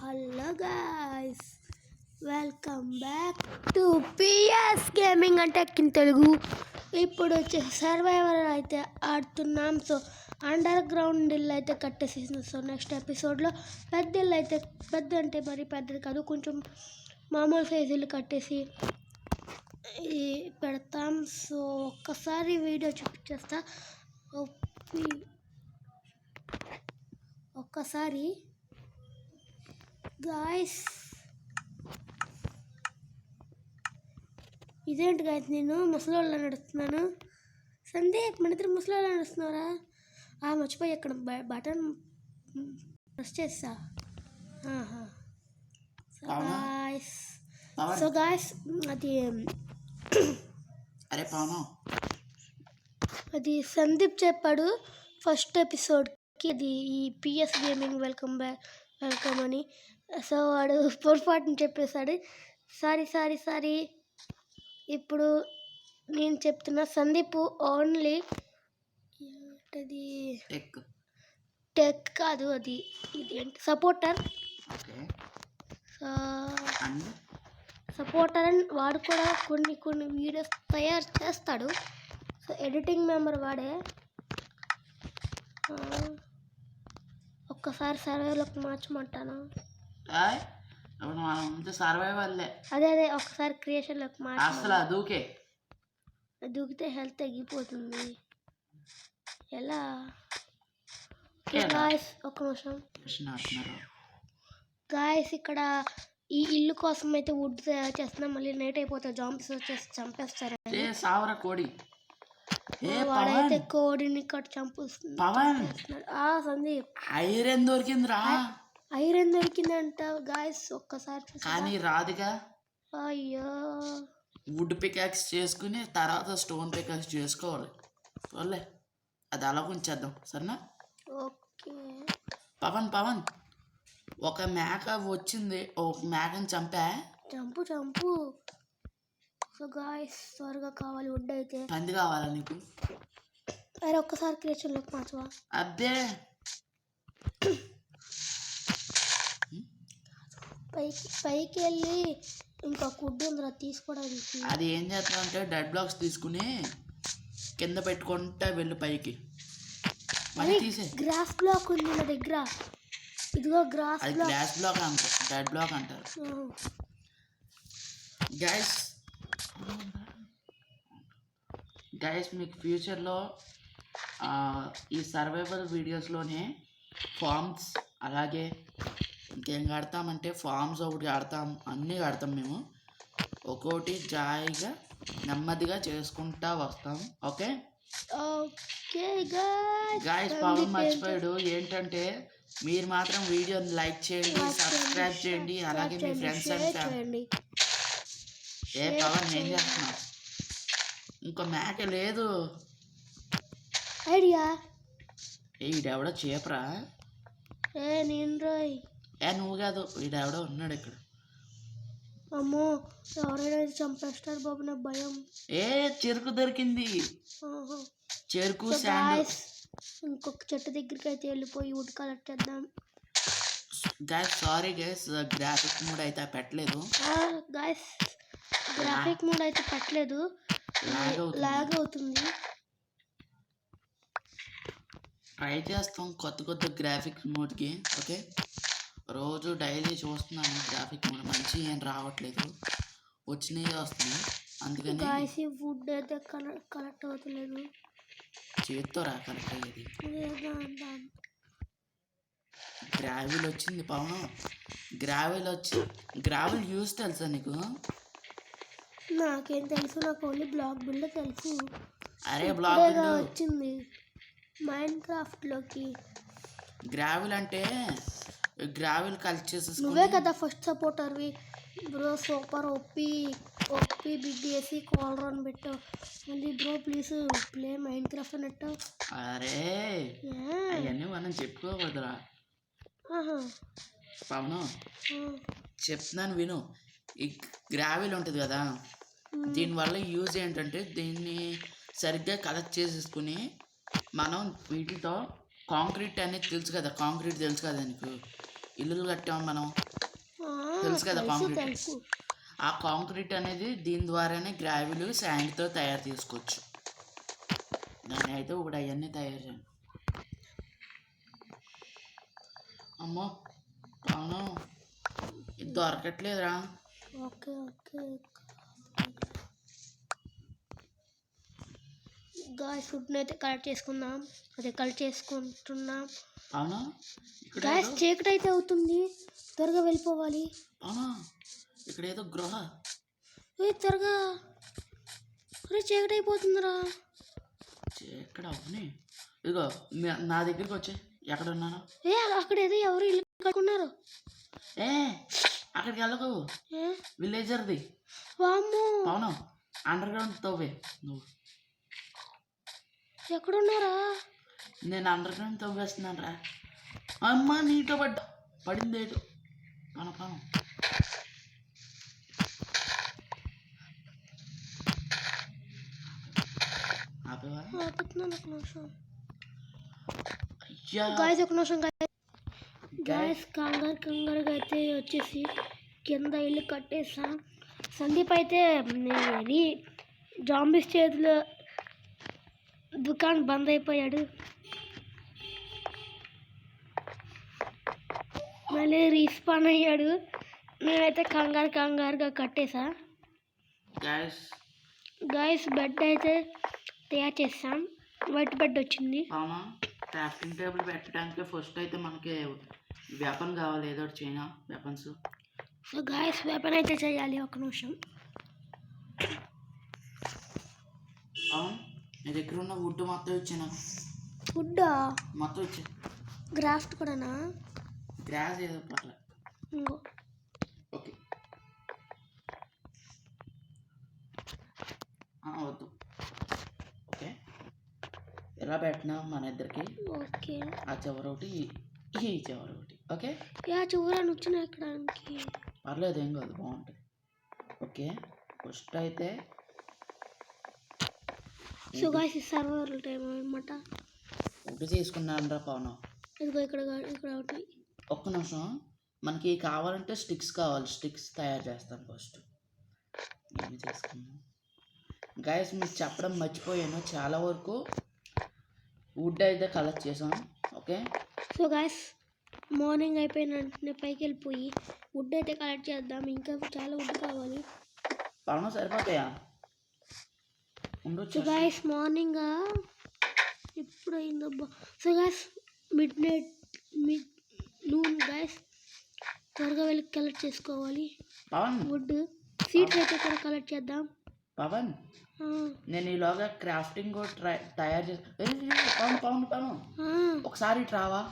Hello guys, welcome back to PS gaming అంటే in Telugu. ఇప్పుడు వచ్చి సర్వైవర్ అయితే ఆడుతున్నాం. సో అండర్ గ్రౌండ్ ఇల్లు అయితే కట్టేసేసిన. సో నెక్స్ట్ ఎపిసోడ్లో పెద్ద ఇల్లు అయితే, పెద్ద అంటే మరి పెద్దది కాదు, కొంచెం మామూలు సైజు ఇల్లు కట్టేసి పెడతాం. సో ఒక్కసారి వీడియో చూపించేస్తా. ఒక్కసారి గాయస్, ఇదేంటి గాయస్, నేను ముసలోళ్ళ నడుస్తున్నాను. సందీప్, మన ఇద్దరు ముసలోళ్ళ నడుస్తున్నారా? మర్చిపోయి ఇక్కడ బటన్ ప్రెస్ చేస్తా. సో గాయస్, అది సందీప్ చెప్పాడు ఫస్ట్ ఎపిసోడ్కి, అది ఈ పిఎస్ గేమింగ్ వెల్కమ్ అని. సో వాడు పొరపాటుని చెప్పేశాడు. సారీ. ఇప్పుడు నేను చెప్తున్నా, సందీప్ ఓన్లీ అది టెక్ కాదు, అది ఇది అంటే సపోర్టర్. సపోర్టర్ అని వాడు కూడా కొన్ని వీడియోస్ తయారు చేస్తాడు. సో ఎడిటింగ్ మెంబర్ వాడే. ఒక్కసారి సర్వైవర్లోకి మార్చమంటాను. అదే ఒక్కసారి క్రియేషన్లోకి మార్చి దూకితే హెల్త్ తగ్గిపోతుంది. ఎలా గాయస్, ఒక్క నిమిషం గాయస్. ఇక్కడ ఈ ఇల్లు కోసం అయితే వుడ్ తయారు చేస్తున్నాం. మళ్ళీ నైట్ అయిపోతే జాంబీస్ వచ్చేసి చంపేస్తారు. వాడైతే కోడిని ఇక్కడ చంపేస్తుంది. సందీప్, ఐరన్ దొరికిందంట గాయస్. ఒక్కసారి కానీ రాదుగా. అయ్యో, వుడ్ పికాక్స్ చేసుకుని తర్వాత స్టోన్ పికాక్స్ చేసుకోవాలి. వాళ్ళే అది అలా ఉంచేద్దాం, సరేనా? ఓకే. పవన్ ఒక మేక వచ్చింది, ఒక మేకని చంపు. సో గాయస్, త్వరగా కావాలి వుడ్. అయితే పంది కావాలా నీకు? అరే ఒక్కసారి క్రియేషన్లోకి మార్చవా? అబ్బే, పైకి వెళ్ళి ఇంకా వుడ్ ఉందిరా తీసుకోవడానికి. అది ఏం చేస్తా అంటే డెడ్ బ్లాక్స్ తీసుకుని కింద పెట్టుకుంటా వెళ్ళు పైకి. మళ్ళీ తీసే గ్రాస్ బ్లాక్ ఉంది నా దగ్గర. ఇదిగో గ్రాస్ బ్లాక్ అంటారు, డెడ్ బ్లాక్ అంటారు. గైస్ మీకు ఫ్యూచర్లో ఈ సర్వైవల్ వీడియోస్లోనే ఫార్మ్స్, అలాగే ఇంకేం కడతామంటే ఫార్మ్స్ ఒకటి కడతాం, అన్నీ కడతాం. మేము ఒక్కోటి జాయిగా నెమ్మదిగా చేసుకుంటా వస్తాం. ఓకే గాయస్, పవన్ మర్చిపోయాడు ఏంటంటే, మీరు మాత్రం వీడియోని లైక్ చేయండి, సబ్స్క్రైబ్ చేయండి, అలాగే మీ ఫ్రెండ్స్ అండ్ ఫ్యామిలీ. పవన్ ఏం చేస్తున్నావు? ఇంకో మేక లేదు. ఐడియా ఈడెవడో చేపరా? నువ్వు కాదు, ఈడెవడో ఉన్నాడు ఇక్కడ. అమ్మో, ఎవరైనా చంపేస్తారు బాబు, నా భయం. చెరుకు దొరికింది. చెరుకు ఇంకొక చెట్టు దగ్గరికి అయితే వెళ్ళిపోయి వుడ్ కలెక్ట్ చేద్దాం. సారీ గైస్, గ్రాఫిక్ మోడ్ అయితే పెట్టలేదు. లాగ్ అవుతుంది. ట్రై చేస్తాం కొత్త గ్రాఫిక్స్ మోడ్కి. ఓకే, రోజు డైలీ చూస్తున్నాను. గ్రాఫిక్ మోడ్ మంచి ఏం రావట్లేదు, వచ్చినవి వస్తున్నాయి. అందుకని వుడ్ అయితే కలెక్ట్ అవుతలేదు. చేతితో కలెక్ట్ అయ్యేది. గ్రావెల్ వచ్చింది పవన్. గ్రావెల్ యూస్ తెలుసా నీకు? నాకేం తెలుసు, నాకు ఓన్లీ బ్లాక్ బిల్డ్ తెలుసు. అరే బ్లాక్ బిల్డ్ వచ్చింది మైన్క్రాఫ్ట్లోకి. గ్రావెల్ అంటే గ్రావెల్ కలెక్ట్ చేసేసి నువ్వే కదా ఫస్ట్ సపోర్టర్వి బ్రో. సూపర్ ఒప్పి బిగ్ వేసి కాల్ రన్ పెట్టావు. మళ్ళీ బ్రో ప్లీజ్ ప్లే మైన్క్రాఫ్ట్ అన్నట్టు. అరే అవన్నీ మనం చెప్పుకోవద్దురా పవను. చెప్తున్నాను విను. ఈ గ్రావెల్ ఉంటుంది కదా, దీనివల్ల యూజ్ ఏంటంటే, దీన్ని సరిగ్గా కలెక్ట్ చేసేసుకుని మనం వీటితో కాంక్రీట్ అనేది తెలుసు కదా నీకు, ఇల్లులు కట్టాము మనం. తెలుసు కదా కాంక్రీట్. తెలుసు. ఆ కాంక్రీట్ అనేది దీని ద్వారానే గ్రావెల్ శాండ్తో తయారు చేసుకోవచ్చు. దాన్ని అయితే ఇప్పుడు అవన్నీ తయారు చేయండి. అమ్మో అవును ఇది దొరకట్లేదురా. ఓకే గాయస్ ఫుడ్ని అయితే కలెక్ట్ చేసుకుందాం. కలెక్ట్ చేసుకుంటున్నాం. అవునా ఇక్కడ గాయస్ చీకటి అయితే అవుతుంది, త్వరగా వెళ్ళిపోవాలి. అవునా ఇక్కడ ఏదో గృహ. త్వరగా చీకటి అయిపోతుందిరా. ఎక్కడ అవుని ఇదిగో నా దగ్గరికి వచ్చి ఎక్కడ ఉన్నాను. అక్కడ ఏదో ఎవరు ఇల్లు కట్టుకున్నారు. అక్కడికి వెళ్ళకు, విలేజర్ది. అవును అండర్ గ్రౌండ్ తవ్వే నువ్వు. ఎక్కడున్నారా? నేను అండర్ గ్రౌండ్ తవ్వేస్తున్నాను రా. అమ్మ నీతో పడింది ఏటు పను. కంగారుగా అయితే వచ్చేసి కింద ఇల్లు కట్టేసా. సందీప్ అయితే జాంబీస్ చేతిలో దుకాణం బంద్ అయిపోయాడు. మళ్ళీ రీస్పాన్ అయ్యాడు. నేనైతే కంగారుగా కట్టేసా. గాయస్ బెడ్ అయితే తయారు చేస్తాం. వైట్ బెడ్ వచ్చింది. క్రాఫ్టింగ్ టేబుల్ పెట్టడానికి ఫస్ట్ అయితే మనకి వెపన్ కావాలి, ఏదో China weapons. So guys weapon అయితే చేయాలి. ఒక నిమిషం. అవును నీ దగ్గర ఉన్న వుడ్ మొత్తం ఇచ్చాను. వుడ్ మొత్తం ఇచ్చా. గ్రాఫ్ట్ కూడానా? గ్రాస్ ఏదో పట్ల. ఓకే వద్దు. ఓకే ఎలా పెట్టినా మన ఇద్దరికి. ఓకే ఆ చివరి ఒకటి ఈ చివరి ఒకటి. ఓకే చివరి వచ్చిన ఎక్కడానికి పర్లేదు, ఏం కాదు, బాగుంటుంది. ఓకే ఫస్ట్ అయితే సో గాయ్స్ సర్వర్ టైం అన్నమాట. ఒకటి తీసుకున్నాను రా పవన్. ఇదిగో ఇక్కడ ఒకటి. ఒక్క నిమిషం, మనకి కావాలంటే స్టిక్స్ కావాలి. స్టిక్స్ తయారు చేస్తాను ఫస్ట్. ఏమి తీసుకున్నాను గాయస్, మీకు చెప్పడం మర్చిపోయాను. చాలా వరకు వుడ్ అయితే కలెక్ట్ చేసాం. ఓకే సో గాయస్ మార్నింగ్ అయిపోయిన వెంటనే పైకి వెళ్ళిపోయి వుడ్ అయితే కలెక్ట్ చేద్దాం. ఇంకా చాలా వుడ్ కావాలి. పవన్ సరిపోతాయా? సో గాయస్ మార్నింగ్ ఎప్పుడు అయిందబ్బా. So guys mid noon guys, త్వరగా వెళ్ళి కలెక్ట్ చేసుకోవాలి వుడ్. సీడ్స్ అయితే కూడా కలెక్ట్ చేద్దాం. పవన్ నేను ఈలోగా క్రాఫ్టింగ్ తయారు చేసి పవన్ ఒకసారి రావా?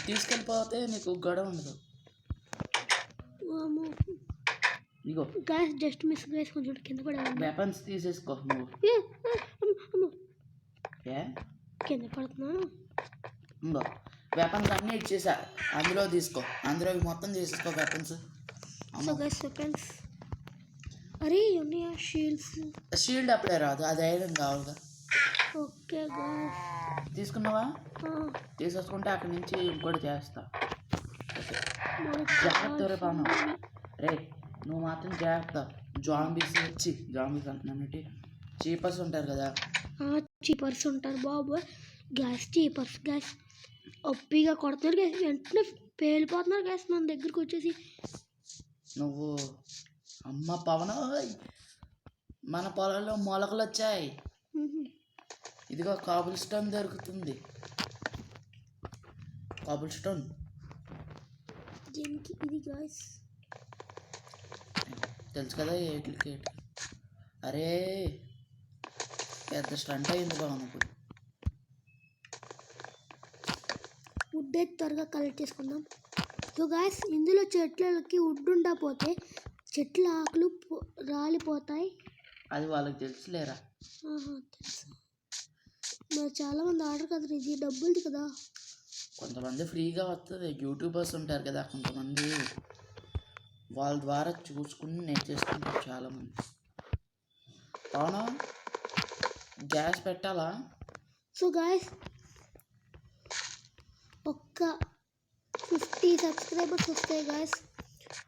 తీసుకెళ్ళిపోతే నీకు గొడవ ఉండదు. ఇగో గాయస్ జస్ట్ మిస్ గాయస్, కొంచెం కింద పడాలి. వెపన్స్ తీసేసుకో నువ్వు. కింద పడుతున్నాను. ఇంకో వెపన్స్ అన్నీ ఇచ్చేసా, అందులో తీసుకో. అందులో మొత్తం తీసేసుకో వెపన్స్. సో గైస్ వెపన్స్ అరే ఉన్నాయా? షీల్డ్ అప్పుడే రాదు, అది ఐరన్ కావాలిగా. ఓకే గాయస్ తీసుకున్నావా? తీసేసుకుంటే అక్కడి నుంచి ఇంకోటి చేస్తా. జాగ్రత్త రే పవన్. రే నువ్వు మాత్రం జాగ్రత్త. జాంబీస్ అంటున్నానంటే చీపర్స్ ఉంటారు కదా. చీపర్స్ ఉంటారు బాబు. చీపర్స్ గ్యాస్ ఒప్పిగా కొడుతున్నారు గ్యాస్, వెంటనే పేలిపోతున్నారు గ్యాస్ మన దగ్గరికి వచ్చేసి. నువ్వు అమ్మ పవన్, మన పొలంలో మొలకలు వచ్చాయి. ఇదిగో కాబుల్ స్టోన్ దొరుకుతుంది. కాబుల్ స్టోన్ దీనికి ఇది గాయస్ తెలుసు కదా. ఏట్లకి అరే పెద్ద స్టంట్ అయింది బాగుంది. ఇప్పుడు వుడ్ అయితే త్వరగా కలెక్ట్ చేసుకుందాం. సో గాయస్ ఇందులో చెట్లకి వుడ్ ఉండకపోతే చెట్ల ఆకులు రాలిపోతాయి. అది వాళ్ళకి తెలుసులేరా. తెలుసు. మరి చాలామంది ఆర్డర్ కదా, ఇది డబ్బులది కదా. కొంతమంది ఫ్రీగా వస్తుంది. యూట్యూబర్స్ ఉంటారు కదా కొంతమంది, వాళ్ళ ద్వారా చూసుకుని నేర్చేసుకుంటారు చాలామంది. అవునా గ్యాస్ పెట్టాలా? సో గాయస్ ఒక్క 50 50 సబ్స్క్రైబర్స్ వస్తాయి గాయస్.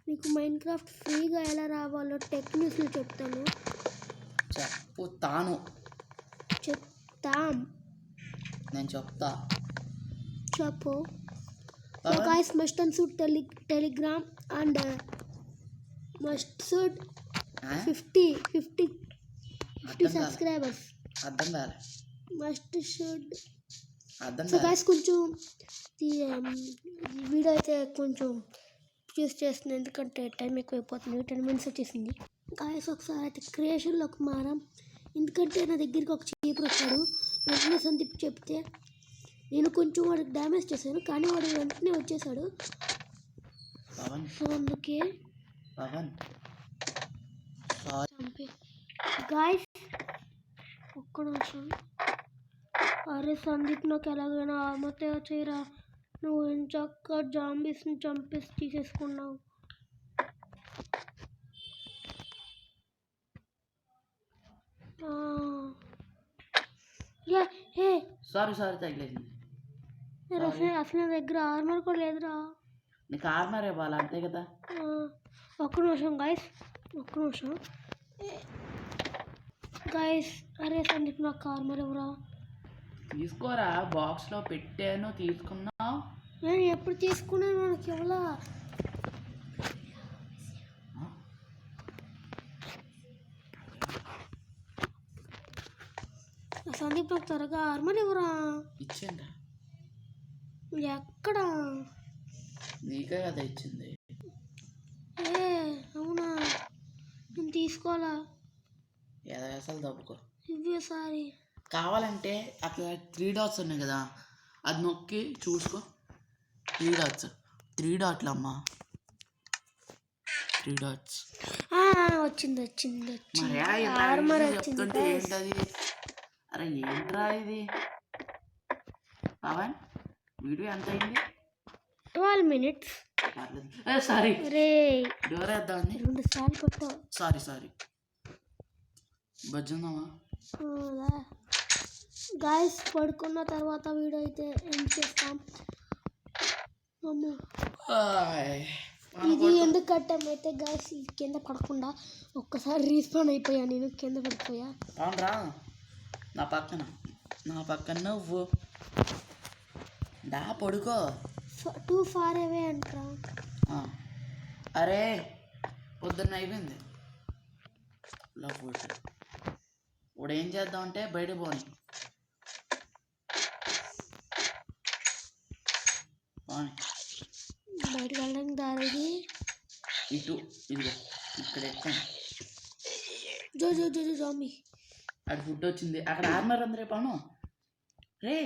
మీకు మైండ్ క్రాఫ్ట్ ఫ్రీగా ఎలా రావాలో టెక్నిక్స్లు చెప్తాను. చెప్తాను. చెప్తాం. నేను చెప్తా. చెప్పు. So guys, must shoot telegram and must shoot 50 subscribers. అర్థం కాలే. Must should. అర్థం సో గైస్ కొంచెం వీడియో అయితే కొంచెం చూస్ చేస్తున్నాను ఎందుకంటే టైం ఎక్కువైపోతుంది. 10 minutes వచ్చేసింది గాయస్. ఒకసారి అయితే క్రియేషన్లోకి మారాం ఎందుకంటే నా దగ్గరికి ఒక చీపర్ వచ్చాడు. వెంటనే సందీప్ చెప్తే నేను కొంచెం వాడికి డ్యామేజ్ చేశాను కానీ వాడు వెంటనే వచ్చేసాడు. సో అందుకే గాయస్ ఒక్క నిమిషం. అరే సందీప్ నాకు ఎలాగైనా ఆమతే చేయరా, నువ్వు ఎంచక్క జాంబీస్ని చంపేసి తీసేసుకున్నావు. సారీ తగిలేసింది. అసలు నా దగ్గర ఆర్మర్ కూడా లేదురా. నీకు ఆర్మర్ ఇవ్వాలి అంతే కదా. ఒక్క నిమిషం గాయస్, ఒక్క నిమిషం గాయస్. అరే సందీప్ నాకు ఆర్మర్ ఎవరా? తీసుకోరా, బాక్స్లో పెట్టాను తీసుకున్నావు. నేను ఎప్పుడు తీసుకున్నాను మనకి ఎవలా? సందీప్ నాకు త్వరగా ఆర్మర్ ఎవరా? ఇచ్చిందా? ఎక్కడ? నీకే కదా ఇచ్చింది. అవునా, నేను తీసుకోవాలా? అసలు దప్పుకో. ఇవే సారీ. కావాలంటే అక్కడ 3 dots ఉన్నాయి కదా, అది నొక్కి చూసుకో. 3 dots, 3 dots అమ్మా, 3 dots. వచ్చింది. చెప్తుంటే ఏంటది? అరే ఏంట్రా ఇది? పవన్ వీడియో ఎంత అయింది? 12 minutes. సారీ రే డోర్ వేద్దామని 2 సార్లు కొట్టావు. సారీ బజ్జుందామా గాయస్? పడుకున్న తర్వాత వీడియో అయితే ఏం చేస్తాం. ఇది ఎందుకు కట్టామైతే గాయస్ కింద పడకుండా ఒక్కసారి రీస్పాన్ అయిపోయా, నేను కింద పడిపోయా. అవునరా, నా పక్కన నువ్వు డా పడుకో. టూ ఫార్ అవే అంటారా? అరే పొద్దున్న అయిపోయింది. ఇప్పుడు ఏం చేద్దాం అంటే బయట పోని బయటకు వెళ్ళడానికి దారి ఇటు, ఇదిగో ఇక్కడ ఎక్కండి. జాంబీ అక్కడ ఫుడ్ వచ్చింది, అక్కడ ఆర్మర్ ఉంది. రే పను రే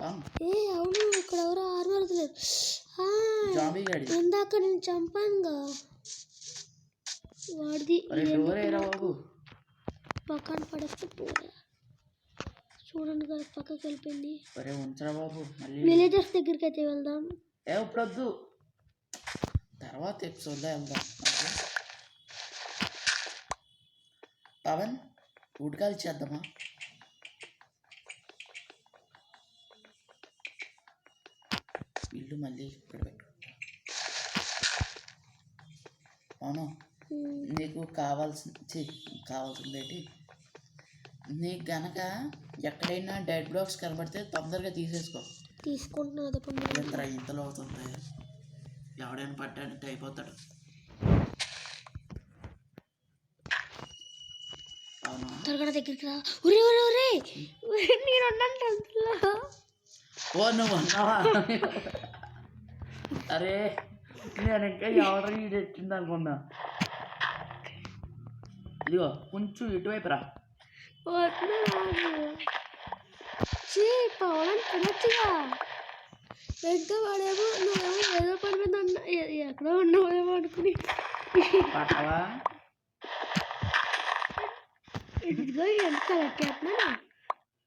అవును, ఇక్కడ ఎవరో ఆర్మర్ వదిలేదు. ఇందాక నేను చంపానుగా వాడిది. పక్కన పడేస్తే చూడండి కదా, పక్కకి వెళ్ళిపోయింది. విలేజర్స్ దగ్గరికి అయితే వెళ్దాం. ఇప్పుడు వద్దు, తర్వాత ఎపిసోడ్లో వెళ్దాం. పవన్ ఉడకాలి చేద్దామా? ఇల్లు మళ్ళీ ఇక్కడ పెట్టు. అవును, నీకు కావాల్సింది ఏంటి? నీకు గనక ఎక్కడైనా డెడ్ బ్లాక్స్ కనబడితే తొందరగా తీసేసుకో. తీసుకుంటున్నా. ఇంతలో అవుతుంది, ఎవడైనా పట్టానికి అయిపోతాడు. అవును, త్వరగా దగ్గరికి రా. నేను నువ్వు అన్నావా? అరే నేను ఇంకా ఎవరు తెచ్చింది అనుకున్నా. ఇదిగో కొంచెం ఇటువైపు రా. పవన్ తినొచ్చుగా. ఇంకా వాడేమో నువ్వేమో ఏదో పని మీద ఎక్కడో ఉన్నావేమో అనుకుని పట్టవా. ఇదిగో ఎంత లెక్కేస్తున్నాను.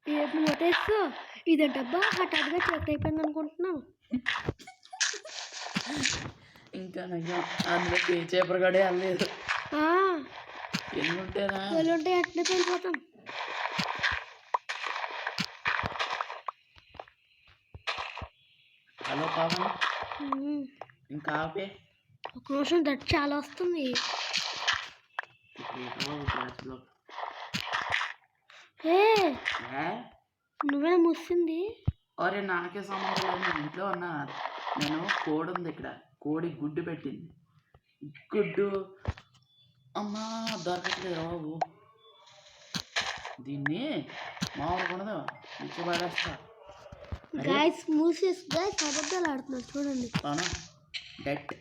నువ్వు వదిలేస్తూ ఇదేంటబ్బా హఠాత్తుగా చెక్ అయిపోయింది అనుకుంటున్నావు. ఇంకా అందులో చేపలు గడే అనలేదు. ఎల్లుంటే అట్లే వెళ్ళిపోతాం. పవన్ మ్మ్. ఇంకా ఆపే ఒక నిమిషం దట్ చాలా వస్తుంది. ఇప్పుడు ఎక్కడో గ్యాస్ బ్లాక్. ఏ ఏ? నువ్వే మూసింది. అరే నాకే సంబంధం లేదు, నేను ఇంట్లో ఉన్నా. నేను కోడి ఉంది ఇక్కడ, కోడి గుడ్డు పెట్టింది. గుడ్డు అమ్మా దొరకట్లేదు బాబు. దీన్ని మామూలుగా ఉండదు, ఇచ్చి పడేస్తా. గైస్ మూసేసి గైస్ అబద్ధాలు ఆడుతున్నారు చూడండి. అవునా డెట్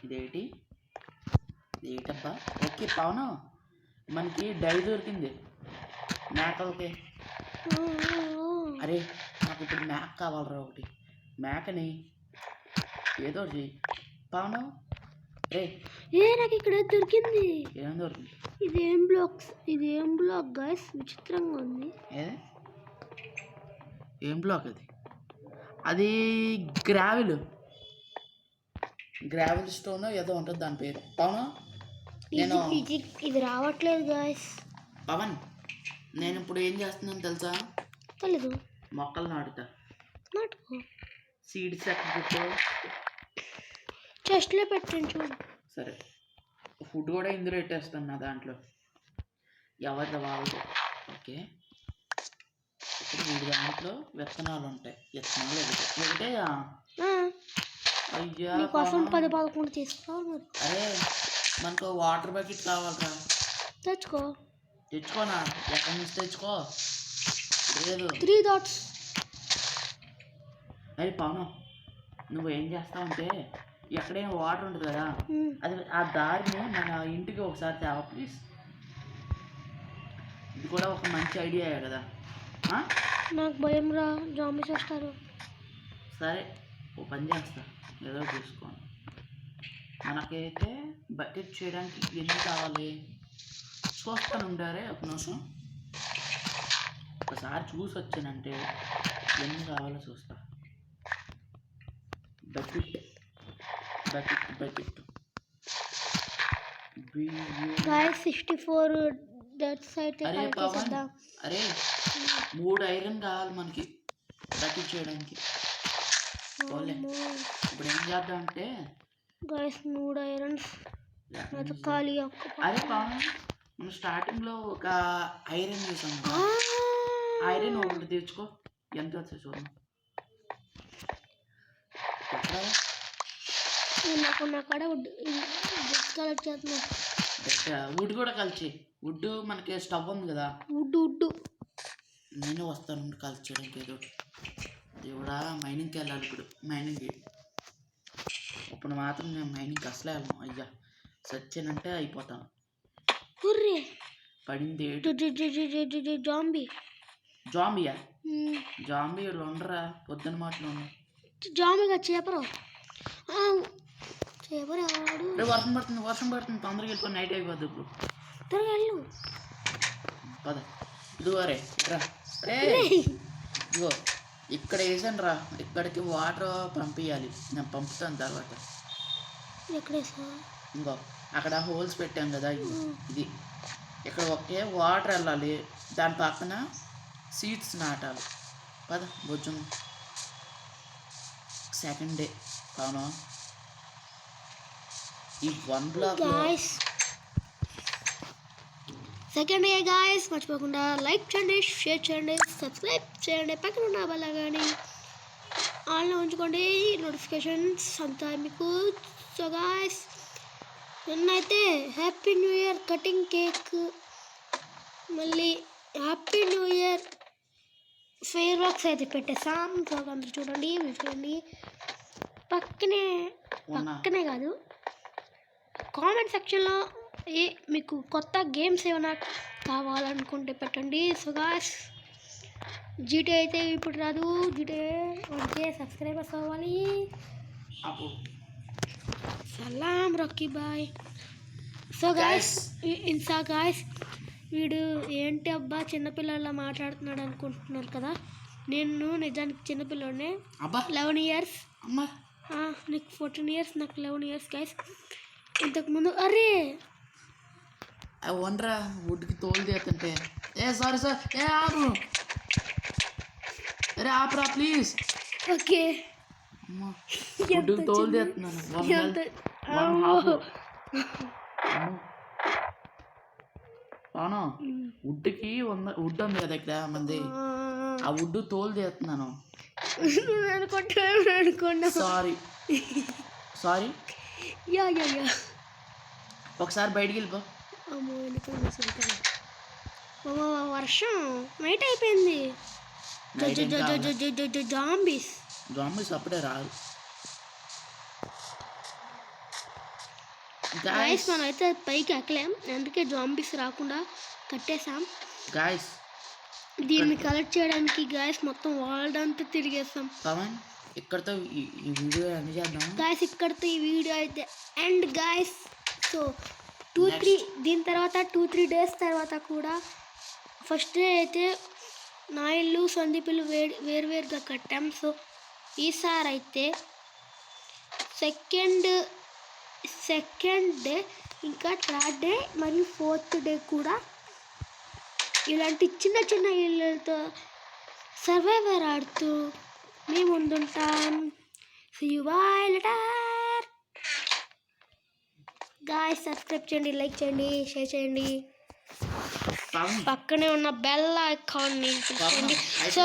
ఇదేంటి ఏంటబ్బా. ఓకే పవను, మనకి డై దొరికింది మేకలకి. అరే నాకు ఇప్పుడు మేక కావాలరా ఒకటి. మేకని ఏదో ఒకటి చెయ్యి పవను. రే నాకు ఇక్కడ దొరికింది. ఏం దొరికింది? ఇదేం బ్లాక్ గైస్, విచిత్రంగా ఉంది. ఏం బ్లాక్ అది? అది గ్రావెల్ స్టోన్ ఏదో ఉంటుంది దాని పేరు. పవన్ నేను ఇది రావట్లేదు గైస్. పవన్ నేను ఇప్పుడు ఏం చేస్తున్నాను తెలుసా? తెలీదు. మొక్కలు నాటుకో. సీడ్స్ ఎక్కడ పెట్టు? చెస్ట్లో పెట్టండి చూడు. సరే ఫుడ్ కూడా ఇందులో పెట్టేస్తాను నా దాంట్లో, ఎవరి వాళ్ళు. ఓకే ఇప్పుడు వీడి దాంట్లో విత్తనాలు ఉంటాయి. విత్తనాలు ఒకటే. అయ్యా కోసం 10-11 తీసుకోవాలి మరి. అరే మనకు వాటర్ బకెట్ కావాలరా. తెచ్చుకోనా? ఎక్కడి నుంచి తెచ్చుకో? లేదు 3 dots. అరే పవన్ నువ్వు ఏం చేస్తావంటే ఎక్కడైనా వాటర్ ఉంటుంది కదా, అది ఆ దారిని మన ఇంటికి ఒకసారి తేవా ప్లీజ్. ఇది కూడా ఒక మంచి ఐడియా కదా. నాకు భయం రా, జాంబీస్ వస్తారు. సరే ఓ పని చేస్తా, ఏదో చూసుకోండి. మనకైతే బకెట్ చేయడానికి ఎన్ని కావాలి చూస్తాను ఉండారే. ఒక నిమిషం ఒకసారి చూసి వచ్చానంటే ఎన్ని కావాలో చూస్తా. బకెట్ బకెట్ బకెట్ 64 డట్స్ అయితే. అరే పవన్, అరే 3 ఐరన్ కావాలి మనకి బకెట్ చేయడానికి. ఇప్పుడు ఏం చేద్దాం అంటే గైస్ 3 ఐరన్స్ ఖాళీ. అరే పవన్ మనం స్టార్టింగ్లో ఒక ఐరన్ చేసాం, ఐరన్ ఒకటి తెచ్చుకో. ఎంత వచ్చాయి చూడండి. నా కాడ వుడ్ కలెక్ట్ చేస్తున్నా. వుడ్ కూడా కలిసి, వుడ్ మనకి స్టవ్ ఉంది కదా. వుడ్ నేను వస్తాను కలిసి చేయడానికి. ఏదో దేవుడా మైనింగ్కి వెళ్ళాలి ఇప్పుడు. మైనింగ్కి ఇప్పుడు మాత్రం నేను మైనింగ్కి అసలే వెళ్ళను. అయ్యా సచ్చానంటే అయిపోతాను. పడింది జాంబియా. జాంబీ ఉండరా, పొద్దున మాటలు ఉన్నాయి. జాంబీగా చేపరు. వర్షం పడుతుంది తొందరగా వెళ్ళిపోయి నైట్ అయిపోద్ది. ఇప్పుడు త్వరగా వెళ్ళు. పద ఇదిగోరే రా. ఇదిగో ఇక్కడ వేసాను రా, ఇక్కడికి వాటర్ పంపించాలి. నేను పంపుతాను తర్వాత. ఇంకో అక్కడ హోల్స్ పెట్టాం కదా, ఇది ఇక్కడ ఒకే వాటర్ వెళ్ళాలి, దాని పక్కన సీడ్స్ నాటాలి. పద భుజం. సెకండ్ డే అవును ఈ 1 బ్లాక్ సెకండ్ డే గాయస్. మర్చిపోకుండా లైక్ చేయండి, షేర్ చేయండి, సబ్స్క్రైబ్ చేయండి, పక్కన ఉన్న బెల్ కానీ ఆన్లో ఉంచుకోండి నోటిఫికేషన్స్ అంతా మీకు. సో గాయస్ నిన్నైతే happy new year cutting cake, మళ్ళీ happy new year fireworks అయితే పెట్టేసాం. సో అందరూ చూడండి, చూడండి. పక్కనే కాదు కామెంట్ సెక్షన్లో మీకు కొత్త గేమ్స్ ఏమైనా కావాలనుకుంటే పెట్టండి. సో గాయ్స్ జీటీ అయితే ఇప్పుడు రాదు, జీటీ 1K సబ్స్క్రైబర్స్ అవ్వాలి. సలాం రాకీ బాయ్. సో గాయ్స్ వీడు ఏంటి అబ్బా చిన్నపిల్లల మాట్లాడుతున్నాడు అనుకుంటున్నారు కదా. నేను నిజానికి చిన్నపిల్లనే. 11 years. నీకు 14 years, నాకు 11 years గాయస్. ఇంతకుముందు అరే వనరా వుడ్కి తోలు తీస్తుంటే సారీ ఆపు. అరే ఆపరా ప్లీజ్. ఓకే వుడ్డుకి తోలు తీస్తున్నాను. అవును, వుడ్కి వుడ్ ఉంది కదా ఇక్కడ మంది, ఆ వుడ్ తోలు తీస్తున్నాను. Sorry sorry, yeah yeah yeah. ఒకసారి బయటికి వెళ్ళిపో. అమ్మో, వర్షం నైట్ అయిపోయింది. జాంబీస్ జాంబీస్ అప్పుడే రాదు. గాయస్ మనం అయితే పైకి ఎక్కలేం, అందుకే జాంబీస్ రాకుండా కట్టేసాం. గాయస్ దీన్ని కలెక్ట్ చేయడానికి గాయస్ మొత్తం వరల్డ్ అంతా తిరిగేస్తాం. ఇక్కడతో ఈ వీడియో ఎండ్ చేద్దాం గాయస్. ఇక్కడతో ఈ వీడియో అయితే ఎండ్ గాయస్. సో 2-3 దీని తర్వాత 2-3 డేస్ తర్వాత కూడా ఫస్ట్ డే అయితే నా ఇల్లు సందీప్ ఇల్లు వేరువేరుగా కట్టాం. సో ఈసారి అయితే సెకండ్ డే ఇంకా థర్డ్ డే మరియు ఫోర్త్ డే కూడా ఇలాంటి చిన్న చిన్న ఇళ్ళతో సర్వైవర్ ఆడుతూ మేము ముందుంటాం. గాయ్స్ సబ్స్క్రైబ్ చేయండి, లైక్ చేయండి, షేర్ చేయండి, పక్కనే ఉన్న బెల్ ఐకాన్ని చూడండి. సో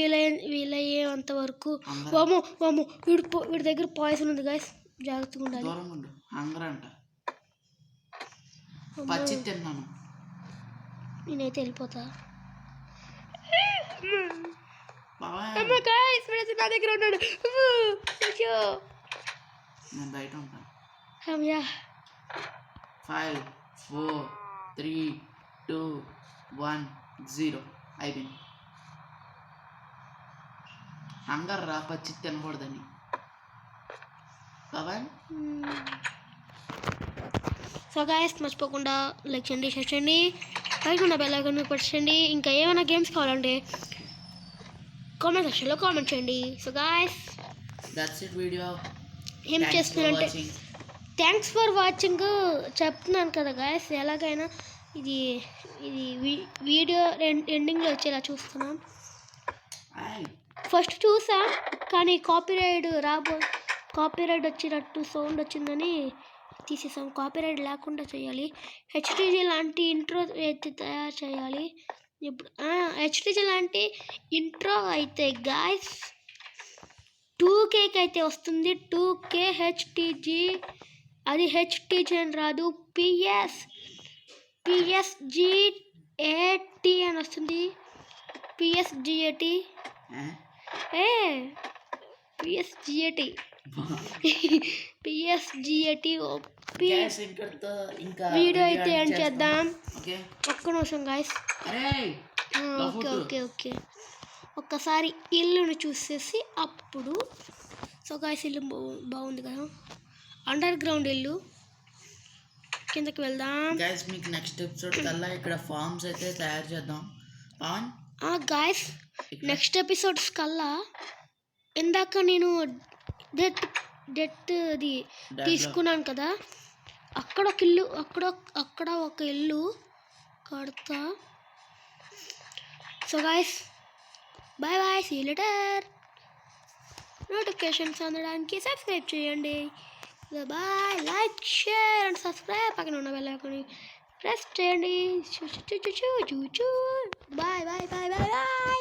వీలయ్యేంత వరకు వీడి దగ్గర పాయిజన్ ఉంది గాయస్, జాగ్రత్తగా ఉండాలి. నేనైతే వెళ్ళిపోతా. నా దగ్గర ఉన్నాడు. నేను బయట ఉంటాను. 5 4 3 2 1 0 అయిపోయింది. హంగర్ రా, పచ్చి తినకూడదని. పవన్ సో గాయస్ మర్చిపోకుండా లైక్ చేయండి, షేర్ చేయండి, పైకి ఉన్న బెల్ ఐకాన్ పట్టండి. ఇంకా ఏమైనా గేమ్స్ కావాలంటే కామెంట్ సెక్షన్లో కామెంట్ చేయండి. So guys that's it video. ఏం చేస్తున్నారంటే థ్యాంక్స్ ఫర్ వాచింగ్ చెప్తున్నాను కదా గాయస్. ఎలాగైనా ఇది వీడియో ఎండింగ్లో వచ్చేలా చూస్తున్నాం. ఫస్ట్ చూసా కానీ కాపీరైట్ వచ్చినట్టు సౌండ్ వచ్చిందని తీసేసాం. కాపీరైట్ లేకుండా చేయాలి. హెచ్టీజీ లాంటి ఇంట్రో అయితే తయారు చేయాలి. ఇప్పుడు హెచ్టీజీ లాంటి ఇంట్రో అయితే గాయస్ 2Kకి అయితే వస్తుంది. 2K హెచ్టీజీ, అది హెచ్టీజీ అని రాదు, PSGAT అని వస్తుంది. PSGAT వీడియో అయితే ఏం చేద్దాం. ఒక్క నిమిషం గాయస్. ఓకే ఒక్కసారి ఇల్లును చూసేసి అప్పుడు. సో గాయస్ ఇల్లు బాగుంది కదా, అండర్ గ్రౌండ్ ఇల్లు. కిందకి వెళ్దాం గాయస్. మీకు నెక్స్ట్ ఎపిసోడ్ కల్లా ఇక్కడ ఫార్మ్స్ అయితే తయారు చేద్దాం. గాయస్ నెక్స్ట్ ఎపిసోడ్స్ కల్లా ఇందాక నేను డెత్ది తీసుకున్నాను కదా, అక్కడ ఒక ఇల్లు కడతా. So guys bye, see you later. Notifications అందడానికి సబ్స్క్రైబ్ చేయండి. Bye, like, share and subscribe. పక్కన ఉన్న బెల్ ఐకాన్ని ప్రెస్ చేయండి. బాయ్.